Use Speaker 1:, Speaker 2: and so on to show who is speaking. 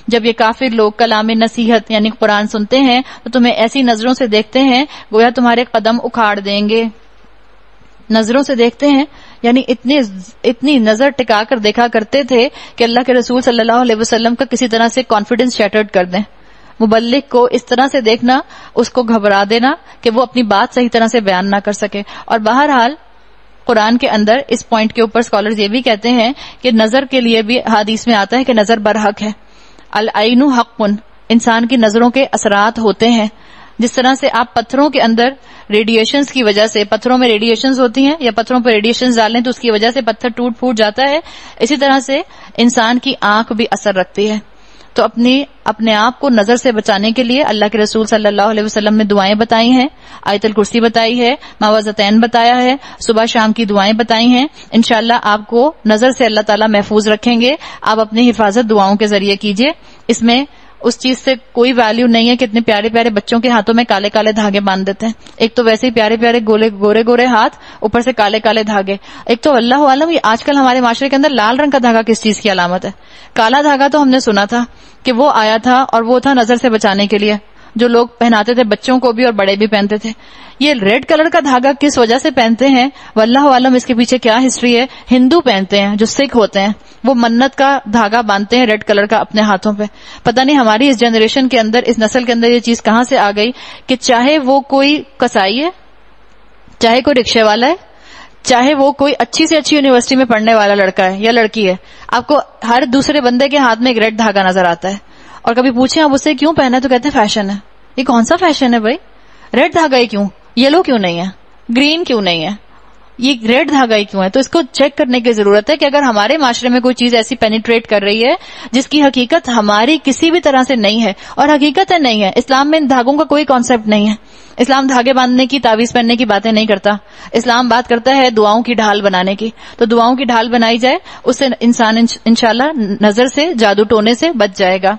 Speaker 1: جب یہ کافر لوگ کلام نصیحت یعنی قرآن سنتے ہیں تو تمہیں ایسی نظروں سے دیکھتے ہیں گویا تمہارے قدم اکھاڑ دیں گے. نظروں سے دیکھتے ہیں یعنی اتنی نظر ٹکا کر دیکھا کرتے تھے کہ اللہ کے رسول صلی اللہ علیہ وسلم کا کسی طرح سے کانفیڈنس شیٹرڈ کر دیں. مبلغ کو اس طرح سے دیکھنا اس کو گھبرا دینا کہ وہ اپنی بات صحیح طرح سے بیان نہ کر سکے. اور بہرحال قرآن کے اندر اس پوائنٹ کے اوپر اسکالرز یہ بھی کہتے ہیں کہ نظر کے لیے بھی حدیث میں آتا ہے کہ نظر برحق ہے. العین حق، انسان کی نظروں کے اثرات ہوتے ہیں. جس طرح سے آپ پتھروں کے اندر ریڈیشنز کی وجہ سے، پتھروں میں ریڈیشنز ہوتی ہیں یا پتھروں پہ ریڈیشنز ڈالیں تو اس کی وجہ سے پتھر ٹوٹ پھوٹ جاتا ہے، اسی طرح سے انسان کی آنکھ بھی اثر رکھتی ہے. تو اپنے آپ کو نظر سے بچانے کے لیے اللہ کے رسول صلی اللہ علیہ وسلم نے دعائیں بتائی ہیں. آیت الکرسی بتائی ہے، معوذتین بتایا ہے، صبح شام کی دعائیں بتائی ہیں. انشاءاللہ آپ کو نظر سے اللہ تعالیٰ محفوظ رکھیں گے. آپ اپنی حفاظت دعاؤں کے ذریعے کیجیے. اس میں اس چیز سے کوئی ویلیو نہیں ہے کہ اتنے پیارے پیارے بچوں کے ہاتھوں میں کالے کالے دھاگے باندھ دیتے ہیں. ایک تو ویسے ہی پیارے پیارے گورے گورے ہاتھ، اوپر سے کالے کالے دھاگے. ایک تو اللہ عالم یہ آج کل ہمارے معاشرے کے اندر لال رنگ کا دھاگا کس چیز کی علامت ہے؟ کالا دھاگا تو ہم نے سنا تھا کہ وہ آیا تھا اور وہ تھا نظر سے بچانے کے لیے، جو لوگ پہناتے تھے بچوں کو بھی اور بڑے بھی پہنتے تھے. یہ ریڈ کلر کا دھاگا کس وجہ سے پہنتے ہیں واللہ عالم، اس کے پیچھے کیا ہسٹری ہے. ہندو پہنتے ہیں جو سکھ ہوتے ہیں، وہ منت کا دھاگا باندھتے ہیں ریڈ کلر کا اپنے ہاتھوں پہ. پتہ نہیں ہماری اس جنریشن کے اندر، اس نسل کے اندر یہ چیز کہاں سے آ گئی کہ چاہے وہ کوئی کسائی ہے، چاہے کوئی رکشے والا ہے، چاہے وہ کوئی اچھی سے اچھی یونیورسٹی میں پڑھنے والا لڑکا ہے یا لڑکی ہے، آپ کو ہر دوسرے بندے کے ہاتھ میں ایک ریڈ دھاگا نظر آتا ہے. اور کبھی پوچھیں آپ اس سے کیوں پہنا ہے تو کہتے ہیں فیشن ہے. یہ کون سا فیشن ہے بھائی؟ ریڈ دھاگا ہی کیوں؟ یلو کیوں نہیں ہے؟ گرین کیوں نہیں ہے؟ یہ ریڈ دھاگا ہی کیوں ہے؟ تو اس کو چیک کرنے کی ضرورت ہے کہ اگر ہمارے معاشرے میں کوئی چیز ایسی پینیٹریٹ کر رہی ہے جس کی حقیقت ہماری کسی بھی طرح سے نہیں ہے، اور حقیقت ہے نہیں ہے. اسلام میں ان دھاگوں کا کوئی کانسیپٹ نہیں ہے. اسلام دھاگے باندھنے کی، تعویذ پہننے کی باتیں نہیں کرتا. اسلام بات کرتا ہے دعاؤں کی ڈھال بنانے کی. تو دعاؤں کی ڈھال بنائی جائے، اس سے انسان انشاءاللہ نظر سے، جادو ٹونے سے بچ جائے گا.